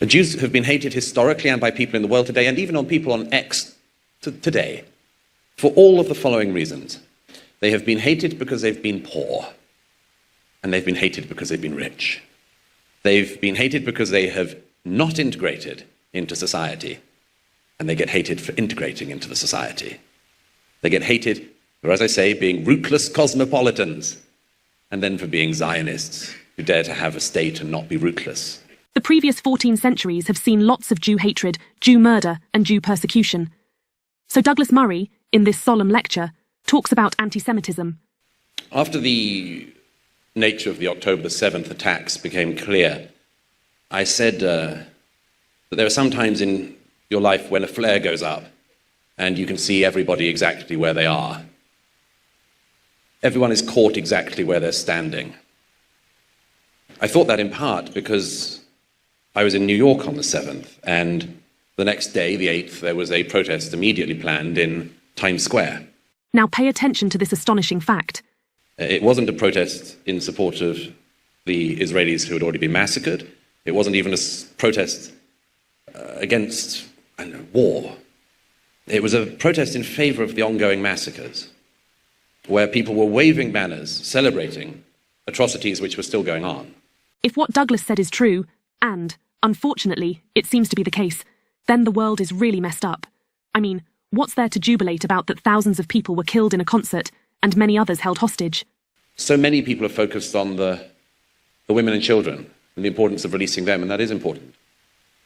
The Jews have been hated historically and by people in the world today, and even on people on X today, for all of the following reasons. They have been hated because they've been poor, and they've been hated because they've been rich. They've been hated because they have not integrated into society, and they get hated for integrating into the society. They get hated for, as I say, being rootless cosmopolitans, and then for being Zionists who dare to have a state and not be rootless. The previous 14 centuries have seen lots of Jew hatred, Jew murder, and Jew persecution. So Douglas Murrey, in this solemn lecture, talks about anti-Semitism. After the nature of the October the 7th attacks became clear, I said that there are some times in your life when a flare goes up and you can see everybody exactly where they are. Everyone is caught exactly where they're standing. I thought that in part because I was in New York on the 7th, and the next day, the 8th, there was a protest immediately planned in Times Square. Now pay attention to this astonishing fact. It wasn't a protest in support of the Israelis who had already been massacred. It wasn't even a protest against, war. It was a protest in favor of the ongoing massacres, where people were waving banners, celebrating atrocities which were still going on. If what Douglas said is true, and, unfortunately, it seems to be the case, then the world is really messed up. I mean, what's there to jubilate about that thousands of people were killed in a concert and many others held hostage? So many people are focused on the women and children and the importance of releasing them, and that is important.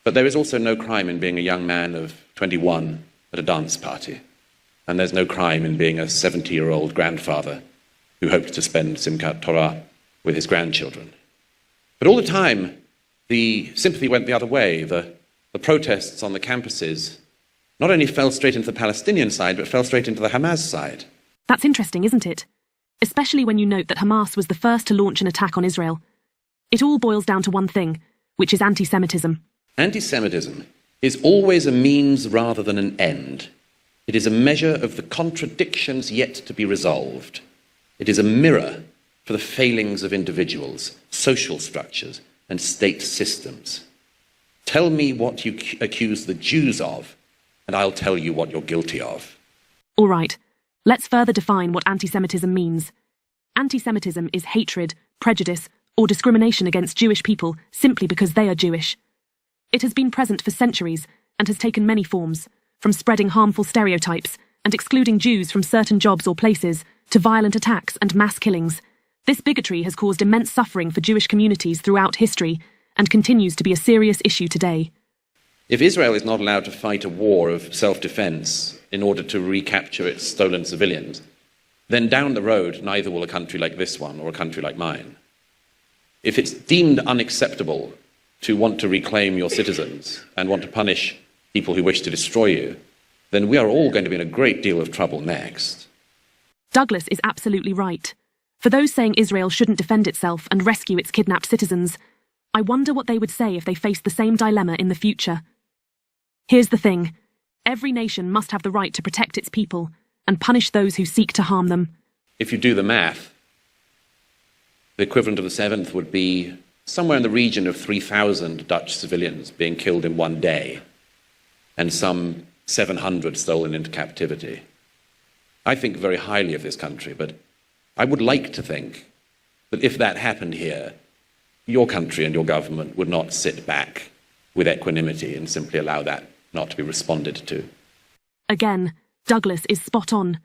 But there is also no crime in being a young man of 21 at a dance party. And there's no crime in being a 70-year-old grandfather who hoped to spend Simchat Torah with his grandchildren. But all the time, the sympathy went the other way. The protests on the campuses not only fell straight into the Palestinian side, but fell straight into the Hamas side. That's interesting, isn't it? Especially when you note that Hamas was the first to launch an attack on Israel. It all boils down to one thing, which is anti-Semitism. Anti-Semitism is always a means rather than an end. It is a measure of the contradictions yet to be resolved. It is a mirror for the failings of individuals, social structures, and state systems. Tell me what you accuse the Jews of, and I'll tell you what you're guilty of. All right, let's further define what anti-Semitism means. Anti-Semitism is hatred, prejudice, or discrimination against Jewish people simply because they are Jewish. It has been present for centuries and has taken many forms, from spreading harmful stereotypes and excluding Jews from certain jobs or places to violent attacks and mass killings. This bigotry has caused immense suffering for Jewish communities throughout history and continues to be a serious issue today. If Israel is not allowed to fight a war of self-defense in order to recapture its stolen civilians, then down the road, neither will a country like this one or a country like mine. If it's deemed unacceptable to want to reclaim your citizens and want to punish people who wish to destroy you, then we are all going to be in a great deal of trouble next. Douglas is absolutely right. For those saying Israel shouldn't defend itself and rescue its kidnapped citizens, I wonder what they would say if they faced the same dilemma in the future. Here's the thing. Every nation must have the right to protect its people and punish those who seek to harm them. If you do the math, the equivalent of the 7th would be somewhere in the region of 3,000 Dutch civilians being killed in one day, and some 700 stolen into captivity. I think very highly of this country, but I would like to think that if that happened here, your country and your government would not sit back with equanimity and simply allow that not to be responded to. Again, Douglas is spot on.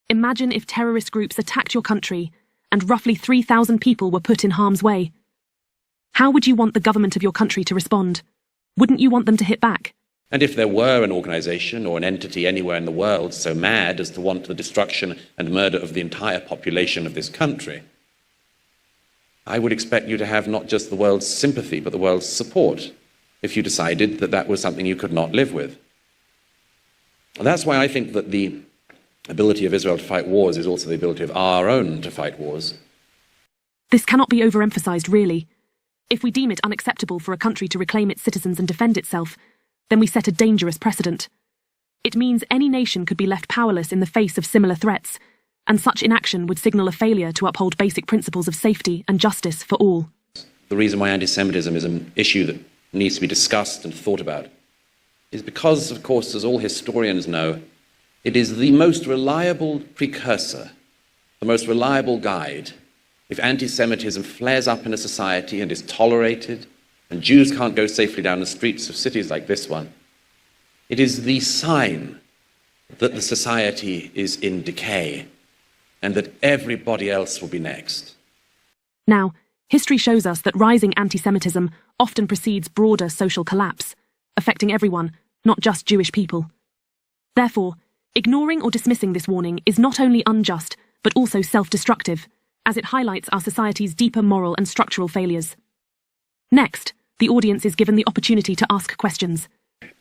Imagine if terrorist groups attacked your country and roughly 3,000 people were put in harm's way. How would you want the government of your country to respond? Wouldn't you want them to hit back? And if there were an organization or an entity anywhere in the world so mad as to want the destruction and murder of the entire population of this country, I would expect you to have not just the world's sympathy, but the world's support if you decided that that was something you could not live with. And that's why I think that the ability of Israel to fight wars is also the ability of our own to fight wars. This cannot be overemphasized, really. If we deem it unacceptable for a country to reclaim its citizens and defend itself, then we set a dangerous precedent. It means any nation could be left powerless in the face of similar threats, and such inaction would signal a failure to uphold basic principles of safety and justice for all. The reason why anti-Semitism is an issue that needs to be discussed and thought about, is because, of course, as all historians know, it is the most reliable precursor, the most reliable guide. If anti-Semitism flares up in a society and is tolerated, and Jews can't go safely down the streets of cities like this one, it is the sign that the society is in decay and that everybody else will be next. Now, history shows us that rising anti-Semitism often precedes broader social collapse, affecting everyone, not just Jewish people. Therefore, ignoring or dismissing this warning is not only unjust, but also self-destructive, as it highlights our society's deeper moral and structural failures. Next, the audience is given the opportunity to ask questions.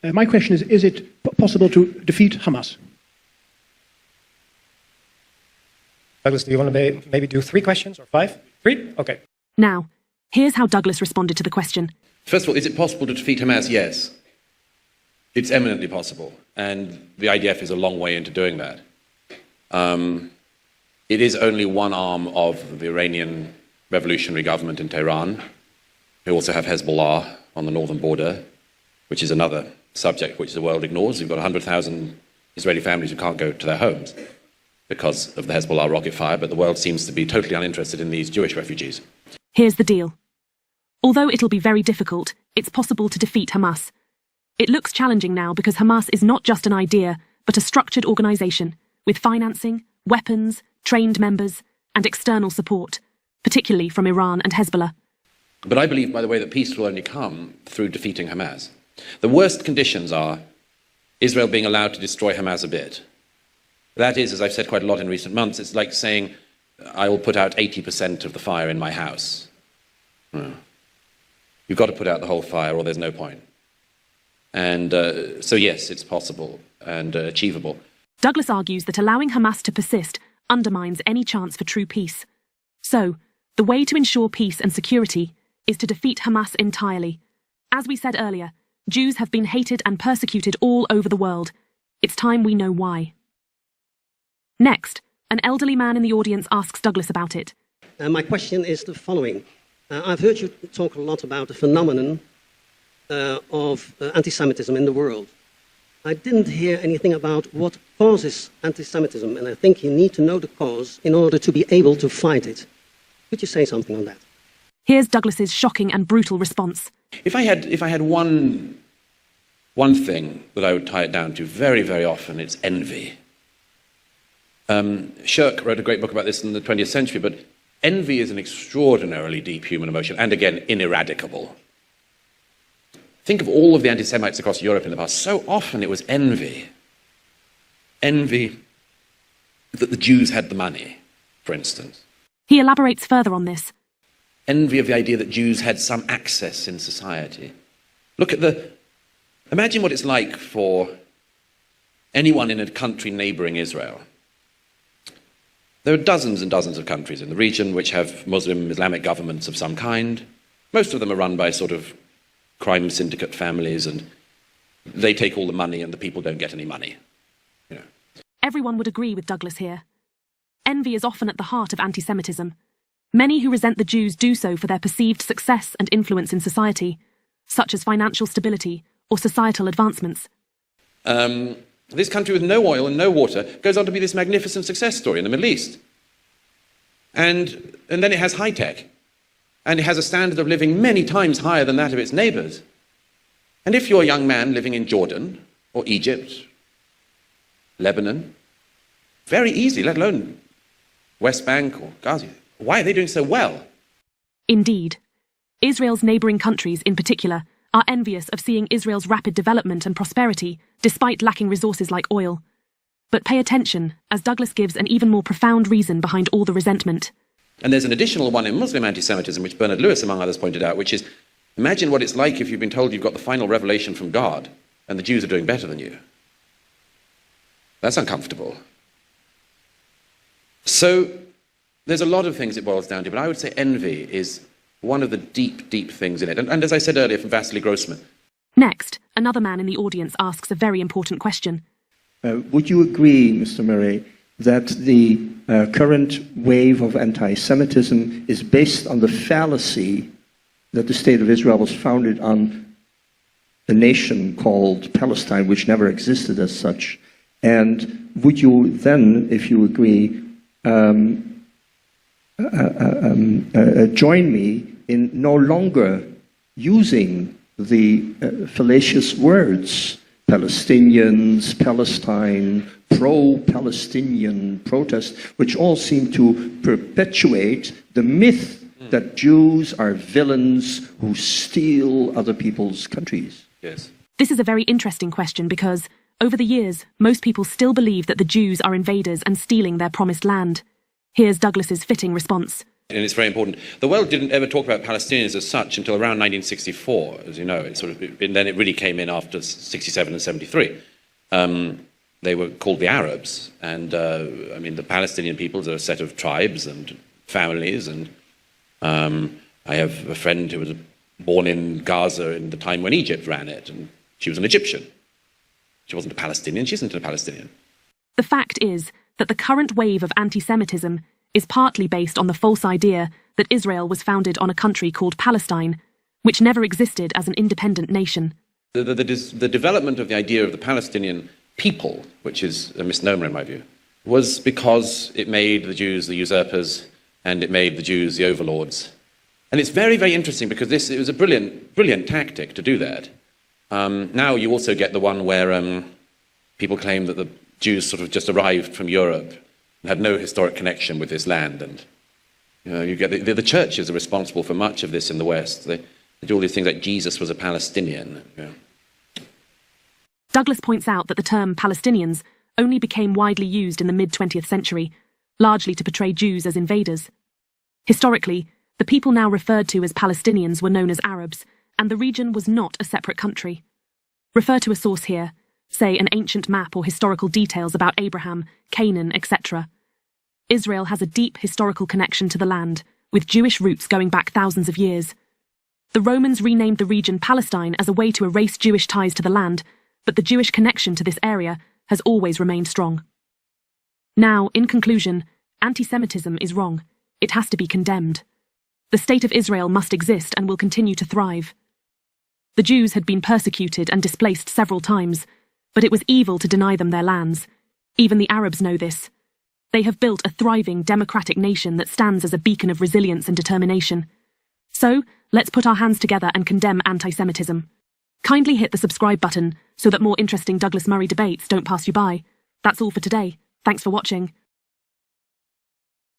My question is it possible to defeat Hamas? Douglas, do you want to maybe do 3 questions or 5? 3? Okay. Now, here's how Douglas responded to the question. First of all, is it possible to defeat Hamas? Yes. It's eminently possible, and the IDF is a long way into doing that. It is only one arm of the Iranian revolutionary government in Tehran, who also have Hezbollah on the northern border, which is another subject which the world ignores. You've got 100,000 Israeli families who can't go to their homes because of the Hezbollah rocket fire, but the world seems to be totally uninterested in these Jewish refugees. Here's the deal. Although it'll be very difficult, it's possible to defeat Hamas. It looks challenging now because Hamas is not just an idea, but a structured organisation with financing, weapons, trained members, and external support, particularly from Iran and Hezbollah. But I believe, by the way, that peace will only come through defeating Hamas. The worst conditions are Israel being allowed to destroy Hamas a bit. That is, as I've said quite a lot in recent months, it's like saying, I will put out 80% of the fire in my house. You've got to put out the whole fire or there's no point. And so yes, it's possible and achievable. Douglas argues that allowing Hamas to persist undermines any chance for true peace. So, the way to ensure peace and security is to defeat Hamas entirely. As we said earlier, Jews have been hated and persecuted all over the world. It's time we know why. Next, an elderly man in the audience asks Douglas about it. My question is the following. I've heard you talk a lot about the phenomenon of anti-Semitism in the world. I didn't hear anything about what causes anti-Semitism, and I think you need to know the cause in order to be able to fight it. Could you say something on that? Here's Douglas's shocking and brutal response. If I had one thing that I would tie it down to very, very often, it's envy. Shirk wrote a great book about this in the 20th century, but envy is an extraordinarily deep human emotion, and again, ineradicable. Think of all of the anti-Semites across Europe in the past. So often it was envy. Envy that the Jews had the money, for instance. He elaborates further on this. Envy of the idea that Jews had some access in society. Imagine what it's like for anyone in a country neighboring Israel. There are dozens and dozens of countries in the region which have Muslim Islamic governments of some kind. Most of them are run by sort of crime syndicate families, and they take all the money and the people don't get any money. You know. Everyone would agree with Douglas here. Envy is often at the heart of anti-Semitism. Many who resent the Jews do so for their perceived success and influence in society, such as financial stability or societal advancements. This country with no oil and no water goes on to be this magnificent success story in the Middle East. And then it has high tech. And it has a standard of living many times higher than that of its neighbors. And if you're a young man living in Jordan or Egypt, Lebanon, very easy, let alone West Bank or Gaza. Why are they doing so well? Indeed. Israel's neighbouring countries, in particular, are envious of seeing Israel's rapid development and prosperity, despite lacking resources like oil. But pay attention, as Douglas gives an even more profound reason behind all the resentment. And there's an additional one in Muslim anti-Semitism, which Bernard Lewis, among others, pointed out, which is, imagine what it's like if you've been told you've got the final revelation from God and the Jews are doing better than you. That's uncomfortable. So there's a lot of things it boils down to, but I would say envy is one of the deep, deep things in it. And as I said earlier from Vasily Grossman. Next, another man in the audience asks a very important question. Would you agree, Mr. Murrey, that the current wave of anti-Semitism is based on the fallacy that the State of Israel was founded on a nation called Palestine, which never existed as such? And would you then, if you agree, join me in no longer using the fallacious words Palestinians, Palestine, pro-Palestinian protest, which all seem to perpetuate the myth that Jews are villains who steal other people's countries? Yes. This is a very interesting question because, over the years, most people still believe that the Jews are invaders and stealing their promised land. Here's Douglas's fitting response. And it's very important. The world didn't ever talk about Palestinians as such until around 1964, as you know. And then it really came in after 67 and 73. They were called the Arabs. And, the Palestinian peoples are a set of tribes and families. And I have a friend who was born in Gaza in the time when Egypt ran it. And she was an Egyptian. She wasn't a Palestinian. She isn't a Palestinian. The fact is that the current wave of anti-Semitism is partly based on the false idea that Israel was founded on a country called Palestine, which never existed as an independent nation. The development of the idea of the Palestinian people, which is a misnomer in my view, was because it made the Jews the usurpers and it made the Jews the overlords. And it's very, very interesting because it was a brilliant tactic to do that. Now you also get the one where people claim that the Jews sort of just arrived from Europe and had no historic connection with this land. And you get the churches are responsible for much of this in the West. They do all these things like Jesus was a Palestinian. Douglas points out that the term Palestinians only became widely used in the mid-20th century, largely to portray Jews as invaders. Historically, the people now referred to as Palestinians were known as Arabs, and the region was not a separate country. Refer to a source here, say an ancient map or historical details about Abraham, Canaan, etc. Israel has a deep historical connection to the land, with Jewish roots going back thousands of years. The Romans renamed the region Palestine as a way to erase Jewish ties to the land, but the Jewish connection to this area has always remained strong. Now, in conclusion, anti-Semitism is wrong. It has to be condemned. The state of Israel must exist and will continue to thrive. The Jews had been persecuted and displaced several times, but it was evil to deny them their lands. Even the Arabs know this. They have built a thriving, democratic nation that stands as a beacon of resilience and determination. So, let's put our hands together and condemn anti-Semitism. Kindly hit the subscribe button so that more interesting Douglas Murray debates don't pass you by. That's all for today. Thanks for watching.